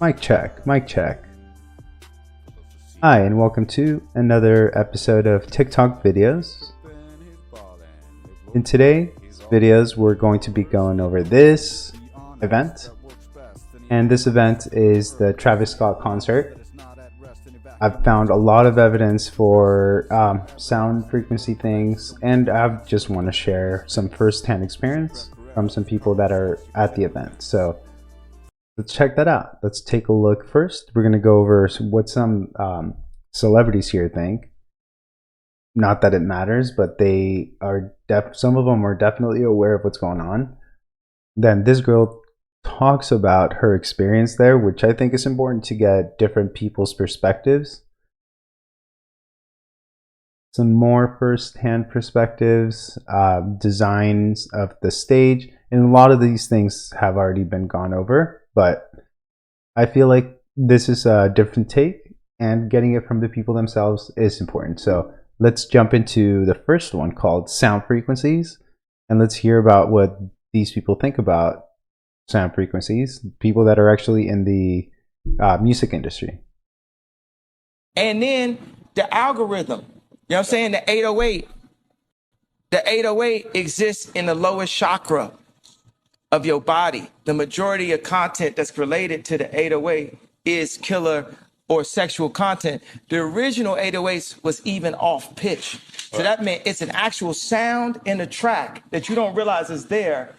Mic check, mic check. Hi, and welcome to another episode of TikTok videos. In today's videos, we're going to be going over this event. And this event is the Travis Scott concert. I've found a lot of evidence for sound frequency things, and I just want to share some first-hand experience from some people that are at the event. So let's check that out. Let's take a look first. We're going to go over what some celebrities here think. Not that it matters, but they are some of them are definitely aware of what's going on. Then this girl talks about her experience there, which I think is important to get different people's perspectives. Some more first-hand perspectives, designs of the stage, and a lot of these things have already been gone over, but I feel like this is a different take, and getting it from the people themselves is important. So let's jump into the first one called sound frequencies, and let's hear about what these people think about sound frequencies, people that are actually in the music industry. And then the algorithm, you know what I'm saying? The 808. The 808 exists in the lowest chakra of your body. The majority of content that's related to the 808 is killer or sexual content. The original 808s was even off pitch. So that meant it's an actual sound in the track that you don't realize is there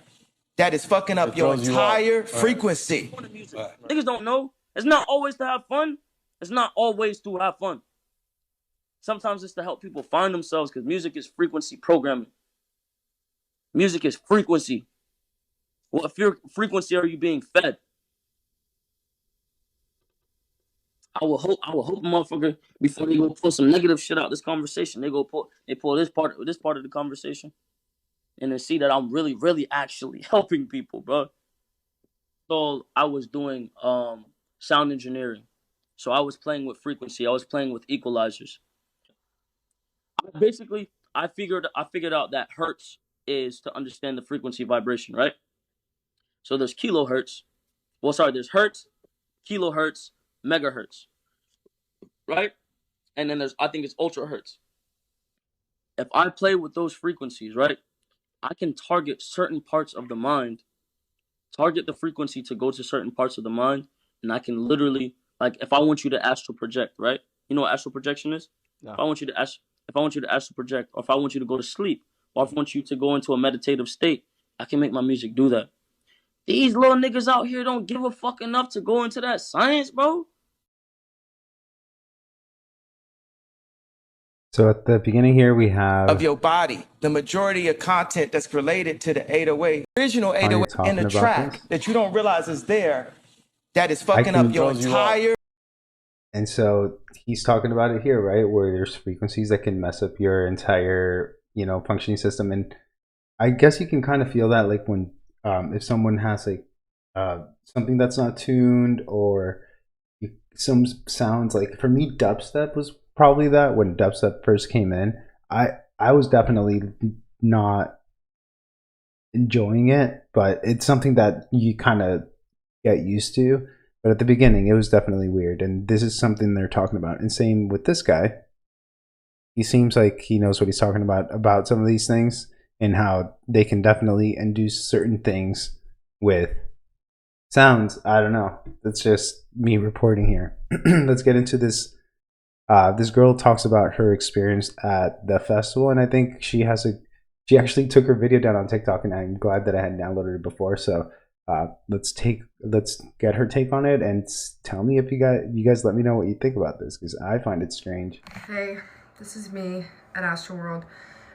that is fucking up your entire frequency. Niggas don't know. It's not always to have fun. It's not always to have fun. Sometimes it's to help people find themselves, because music is frequency programming. Music is frequency. What frequency are you being fed? I will hope a motherfucker, before they go pull some negative shit out this conversation, they pull this part of the conversation, and then see that I'm really actually helping people, bro. So I was doing sound engineering. So I was playing with frequency. I was playing with equalizers. Basically, I figured out that hertz is to understand the frequency vibration, right? So there's kilohertz. Well, sorry, there's hertz, kilohertz, megahertz, right? And then I think it's ultra hertz. If I play with those frequencies, right, I can target certain parts of the mind, target the frequency to go to certain parts of the mind, and I can literally, like, if I want you to astral project, right? You know what astral projection is? No. If I want you to astral project, or if I want you to go to sleep, or if I want you to go into a meditative state, I can make my music do that. These little niggas out here don't give a fuck enough to go into that science, bro. So at the beginning here we have of your body. The majority of content that's related to the 808, original 808 in the track that you don't realize is there, that is fucking up your entire. And so he's talking about it here, right? Where there's frequencies that can mess up your entire, functioning system. And I guess you can kind of feel that, like, when if someone has like something that's not tuned, or some sounds, like for me, dubstep was probably that. When dubstep first came in, I was definitely not enjoying it, but it's something that you kind of get used to. But at the beginning, it was definitely weird, and this is something they're talking about. And same with this guy. He seems like he knows what he's talking about some of these things, and how they can definitely induce certain things with sounds. I don't know. That's just me reporting here. Let's get into this. This girl talks about her experience at the festival, and I think she actually took her video down on TikTok, and I'm glad that I hadn't downloaded it before. So let's get her take on it, and tell me if you guys let me know what you think about this, because I find it strange. Hey, this is me at Astroworld,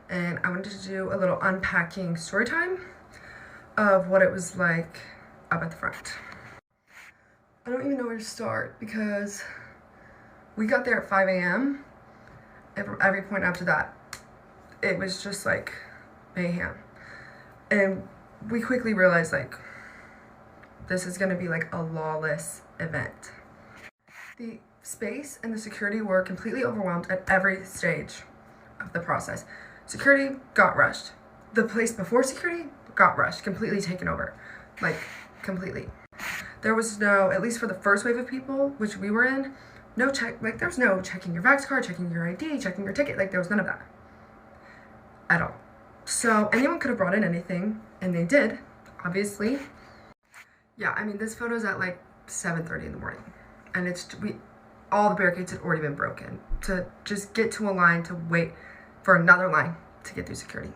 and I wanted to do a little unpacking story time of what it was like up at the front. I don't even know where to start, because we got there at 5 a.m. Every point after that, it was just like mayhem. And we quickly realized, like, this is gonna be like a lawless event. The space and the security were completely overwhelmed at every stage of the process. Security got rushed. The place before security got rushed, completely taken over, like completely. There was no, at least for the first wave of people, which we were in, no check, like there was no checking your Vax card, checking your ID, checking your ticket, like there was none of that at all. So anyone could have brought in anything, and they did, obviously. Yeah, I mean, this photo's at like 7:30 in the morning, and all the barricades had already been broken to just get to a line to wait for another line to get through security.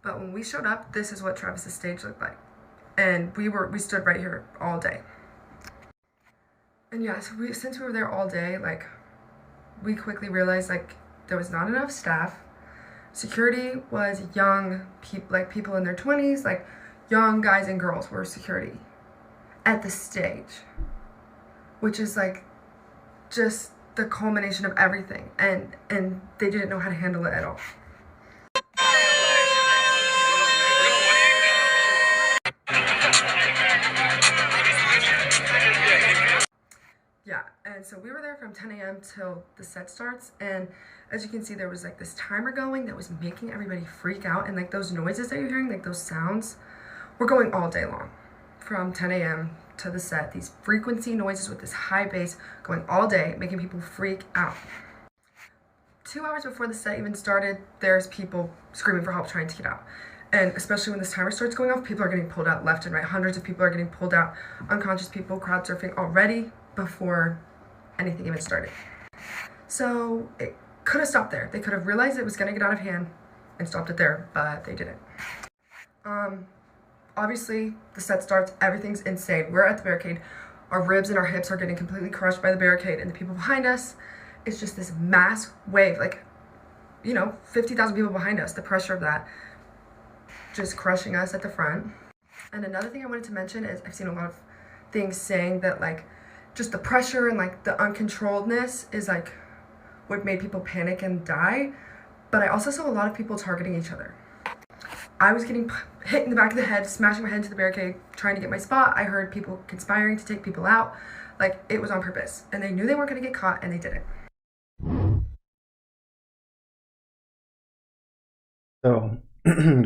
But when we showed up, this is what Travis's stage looked like. And we stood right here all day. And yeah, so since we were there all day, like, we quickly realized, like, there was not enough staff. Security was young people, like people in their 20s, like young guys and girls were security at the stage, which is like just the culmination of everything. And they didn't know how to handle it at all. Yeah, and so we were there from 10 a.m. till the set starts, and as you can see, there was like this timer going that was making everybody freak out, and like those noises that you're hearing, like those sounds, were going all day long, from 10 a.m. to the set. These frequency noises with this high bass going all day, making people freak out. 2 hours before the set even started, there's people screaming for help trying to get out. And especially when this timer starts going off, people are getting pulled out left and right. Hundreds of people are getting pulled out, unconscious people, crowd surfing already before anything even started. So it could have stopped there. They could have realized it was going to get out of hand and stopped it there, but they didn't. Obviously, the set starts, everything's insane. We're at the barricade. Our ribs and our hips are getting completely crushed by the barricade, and the people behind us, it's just this mass wave, like, 50,000 people behind us. The pressure of that just crushing us at the front. And another thing I wanted to mention is I've seen a lot of things saying that, like, just the pressure and like the uncontrolledness is like what made people panic and die. But I also saw a lot of people targeting each other. I was getting hit in the back of the head, smashing my head into the barricade, trying to get my spot. I heard people conspiring to take people out. Like, it was on purpose. And they knew they weren't going to get caught, and they didn't. So,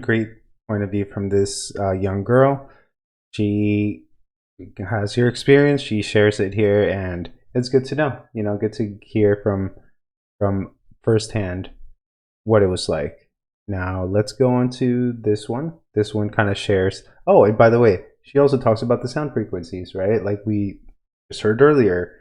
great point of view from this young girl. She has your experience, she shares it here, and it's good to know, good to hear from firsthand what it was like. Now let's go on to this one. This one kind of shares, oh, and by the way, she also talks about the sound frequencies, right? Like we just heard earlier,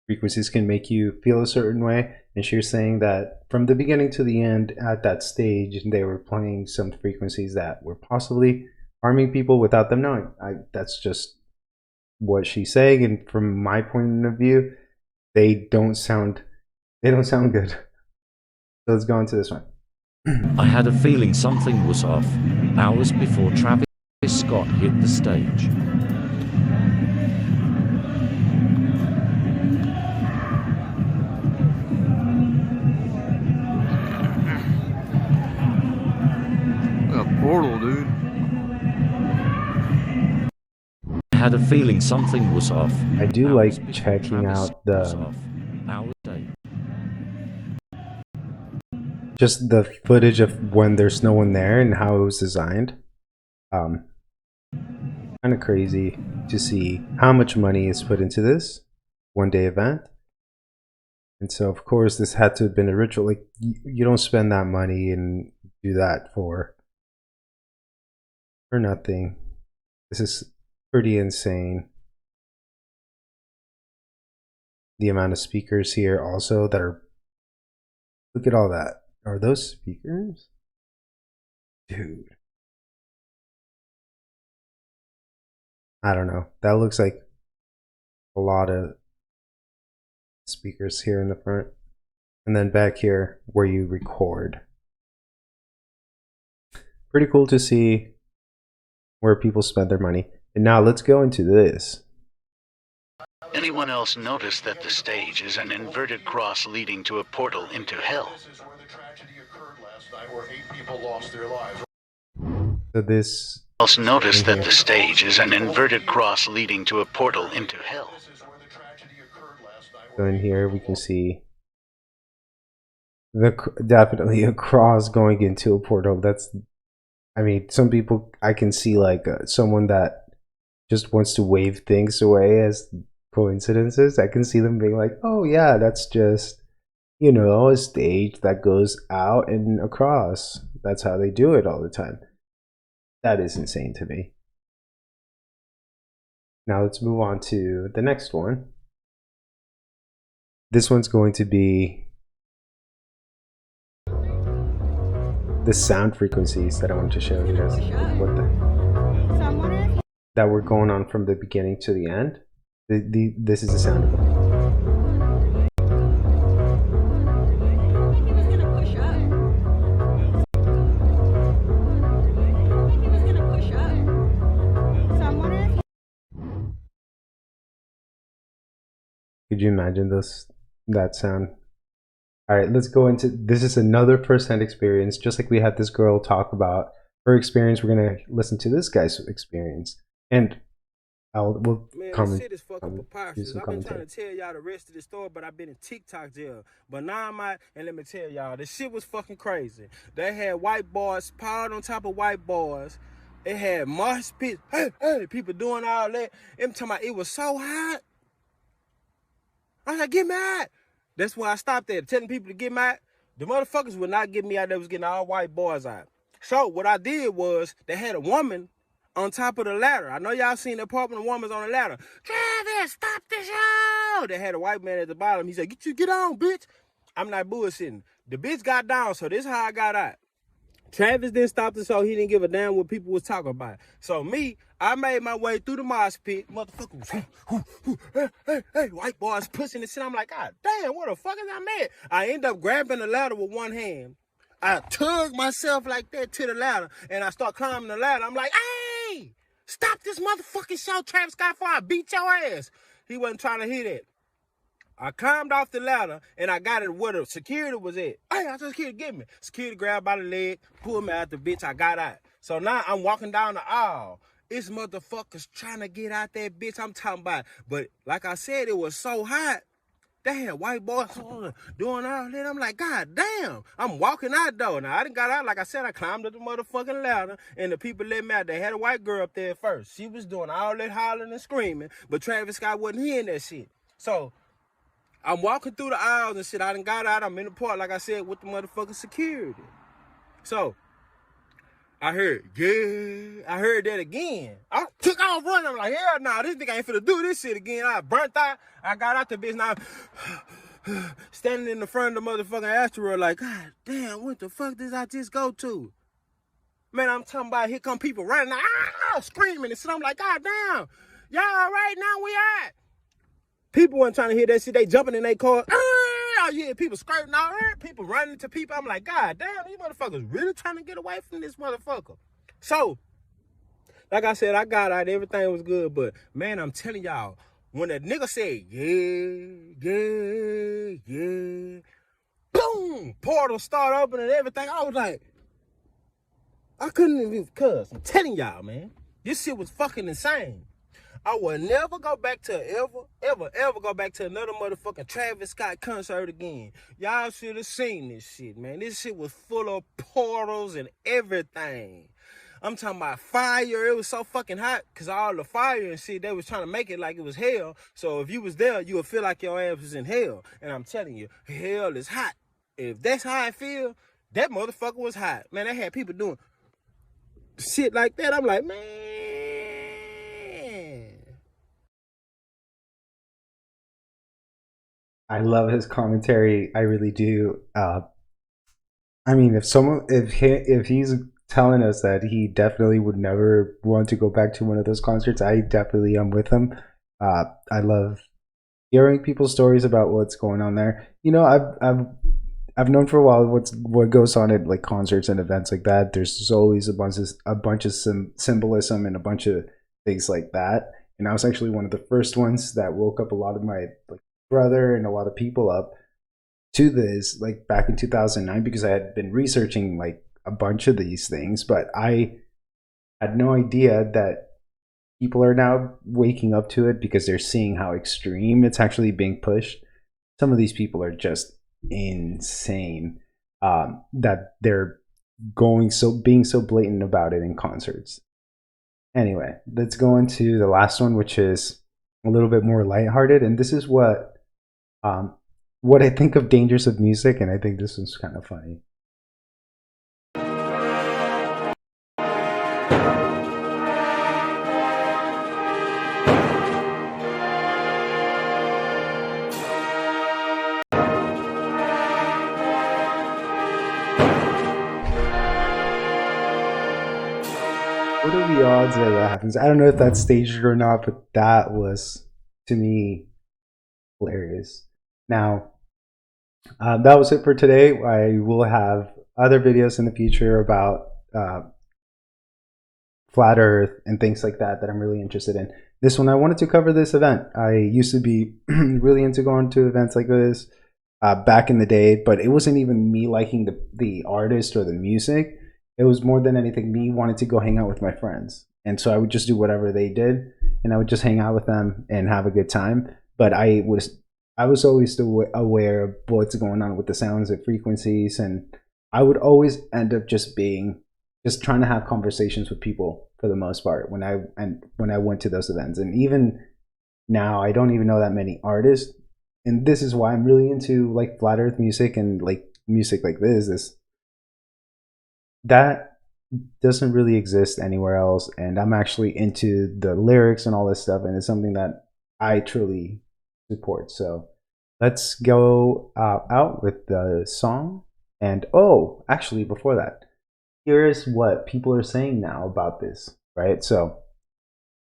frequencies can make you feel a certain way, and she was saying that from the beginning to the end at that stage, they were playing some frequencies that were possibly harming people without them knowing. That's just what she's saying, and from my point of view, they don't sound good. So let's go into this one. I had a feeling something was off hours before Travis Scott hit the stage. A portal, dude. I had a feeling something was off. I do like checking out just the footage of when there's no one there and how it was designed. Kind of crazy to see how much money is put into this one-day event. And so, of course, this had to have been a ritual. Like, you don't spend that money and do that for nothing. This is pretty insane. The amount of speakers here also that are, look at all that. Are those speakers? Dude. I don't know. That looks like a lot of speakers here in the front. And then back here where you record. Pretty cool to see where people spend their money. And now let's go into this. Anyone else notice that the stage is an inverted cross leading to a portal into hell? So this Else notice that the stage is an inverted cross leading to a portal into hell. So in here we can see definitely a cross going into a portal. That's, I mean, some people, I can see like someone that just wants to wave things away as coincidences. I can see them being like, oh yeah, that's just, a stage that goes out and across. That's how they do it all the time. That is insane to me. Now let's move on to the next one. This one's going to be the sound frequencies that I want to show you guys. That were going on from the beginning to the end. This is the sound of them. Could you imagine that sound? All right, let's go into this. Is another first-hand experience, just like we had this girl talk about her experience. We're gonna listen to this guy's experience, and we'll comment. This shit is fucking preposterous. I've been trying to tell y'all the rest of the story, but I've been in TikTok jail. But now I'm out, and let me tell y'all, this shit was fucking crazy. They had white boys piled on top of white boys. It had mosh pits. Hey, people doing all that. I'm talking about it was so hot. I was like, get me out. That's why I stopped there, telling people to get me out. The motherfuckers would not get me out. They was getting all white boys out. So what I did was they had a woman on top of the ladder. I know y'all seen the apartment woman's on the ladder. Travis, stop the show. They had a white man at the bottom. He said, get on, bitch. I'm not bullshitting. The bitch got down, so this is how I got out. Travis didn't stop the show. He didn't give a damn what people was talking about. So me, I made my way through the mosh pit. Motherfucker, hey, white boys pushing this shit. I'm like, God damn, what the fuck is I mad? I end up grabbing the ladder with one hand. I tug myself like that to the ladder, and I start climbing the ladder. I'm like, hey, stop this motherfucking show, Travis Scott, before I beat your ass. He wasn't trying to hear that. I climbed off the ladder, and I got it where the security was at. Hey, I just security get me. Security grabbed by the leg, pulled me out the bitch. I got out. So now I'm walking down the aisle. It's motherfuckers trying to get out that bitch I'm talking about. But like I said, it was so hot. They had white boys doing all that. I'm like, God damn. I'm walking out though. Now I done got out. Like I said, I climbed up the motherfucking ladder, and the people let me out. They had a white girl up there first. She was doing all that hollering and screaming, but Travis Scott wasn't hearing that shit. So I'm walking through the aisles and shit. I done got out. I'm in the park, like I said, with the motherfucking security. So I heard, yeah. I heard that again. I took off running. I'm like, hell nah, this nigga ain't finna do this shit again. I burnt out. I got out the bitch. Now standing in the front of the motherfucking asteroid like, God damn, what the fuck did I just go to? Man, I'm talking about here come people running, screaming and shit. I'm like, God damn, y'all all right now? We out. People weren't trying to hear that shit. They jumping in their car. Oh yeah, people skirting out. People running to people. I'm like, God damn, these motherfuckers really trying to get away from this motherfucker. So, like I said, I got out. Everything was good. But, man, I'm telling y'all, when that nigga said, yeah, boom, portal start opening and everything, I was like, I couldn't even cuss. I'm telling y'all, man, this shit was fucking insane. I will never go back to ever go back to another motherfucking Travis Scott concert again. Y'all should have seen this shit, man. This shit was full of portals and everything. I'm talking about fire. It was so fucking hot because all the fire and shit, they was trying to make it like it was hell. So if you was there, you would feel like your ass was in hell. And I'm telling you, hell is hot. If that's how I feel, that motherfucker was hot. Man, they had people doing shit like that. I'm like, man. I love his commentary. I really do. I mean, if he's telling us that he definitely would never want to go back to one of those concerts, I definitely am with him. I love hearing people's stories about what's going on there. I've known for a while what goes on at like concerts and events like that. There's always a bunch of symbolism and a bunch of things like that. And I was actually one of the first ones that woke up a lot of my brother and a lot of people up to this like back in 2009 because I had been researching like a bunch of these things, but I had no idea that people are now waking up to it because they're seeing how extreme it's actually being pushed. Some of these people are just insane, that they're being so blatant about it in concerts. Anyway, let's go into the last one, which is a little bit more lighthearted, and this is what I think of dangers of music, and I think this is kind of funny. What are the odds that that happens? I don't know if that's staged or not, but that was, to me, hilarious. Now, that was it for today. I will have other videos in the future about flat Earth and things like that I'm really interested in. This one, I wanted to cover this event. I used to be really into going to events like this back in the day, but it wasn't even me liking the artist or the music. It was more than anything me wanting to go hang out with my friends. And so I would just do whatever they did, and I would just hang out with them and have a good time. But I was always aware of what's going on with the sounds and frequencies, and I would always end up just trying to have conversations with people for the most part when I went to those events. And even now, I don't even know that many artists, and this is why I'm really into like flat Earth music and like music like this. That doesn't really exist anywhere else, and I'm actually into the lyrics and all this stuff, and it's something that I truly support. So let's go out with the song. And oh, actually, before that, here's what people are saying now about this, right? So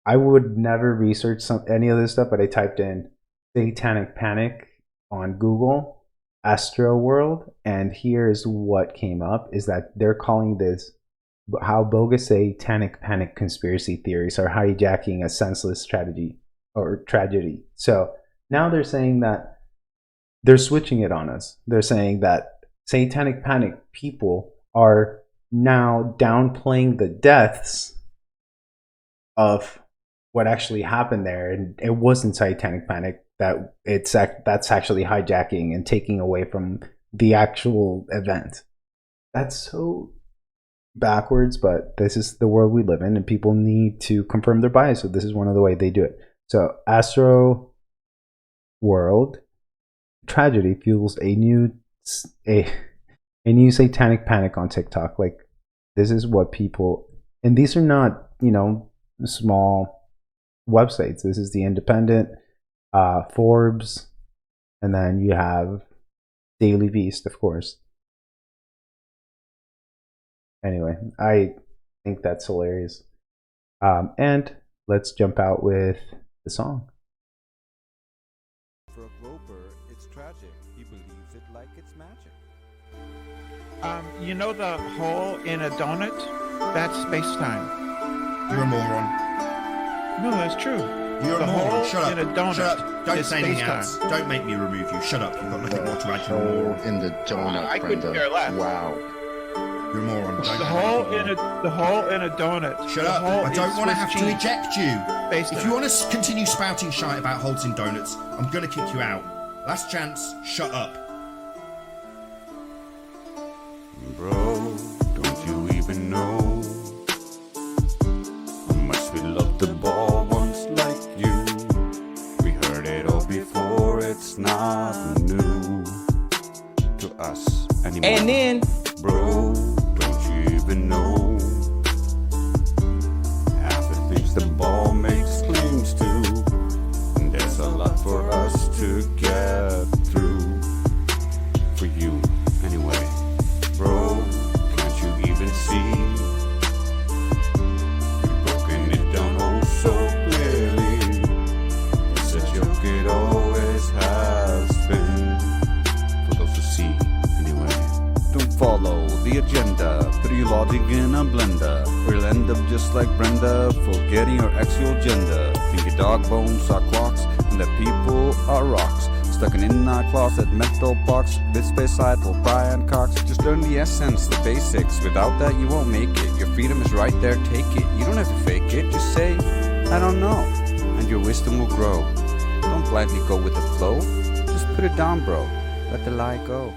I would never research any of this stuff, but I typed in Satanic Panic on Google, Astro World, and here's what came up is that they're calling this how bogus satanic panic conspiracy theories are hijacking a senseless tragedy. So now they're saying that they're switching it on us. They're saying that satanic panic people are now downplaying the deaths of what actually happened there, and it wasn't satanic panic. That's actually hijacking and taking away from the actual event. That's so backwards, but this is the world we live in, and people need to confirm their bias. So this is one of the ways they do it. So Astro World tragedy fuels a new satanic panic on TikTok. Like, this is what people, and these are not, small websites. This is the Independent, Forbes, and then you have Daily Beast, of course. Anyway, I think that's hilarious. And let's jump out with the song. For a groper, it's tragic. He believes it like it's magic. You know the hole in a donut? That's space-time. You're a moron. No, that's true. You're a moron. Shut up. In a donut. Shut up. Don't say anything else. Don't make me remove you. Shut up. You've got nothing more to add. You're a moron. In the donut, I couldn't care less. Wow. You're a moron. The hole in a donut. Shut up. I don't want to have to eject you. Space-time. If you want to continue spouting shite about holes in donuts, I'm going to kick you out. Last chance. Shut up. Bro, don't you even know how much we love the ball once like you? We heard it all before, it's not new to us anymore. And then, bro, don't you even know half the things the ball makes claims to? And there's a lot for us to get through. For you, anyway. Bro, can't you even see? You've broken it down oh so clearly. It's a joke, it always has been. For those who see, anyway. Don't follow the agenda, put your logic in a blender. We'll end up just like Brenda, forgetting your actual gender. Think your dog bones are clocks, and that people are rocks. Stuck in our closet, mental box. This space side will Brian Cox. Just learn the essence, the basics. Without that, you won't make it. Your freedom is right there, take it. You don't have to fake it, just say, I don't know. And your wisdom will grow. Don't blindly go with the flow. Just put it down, bro. Let the lie go.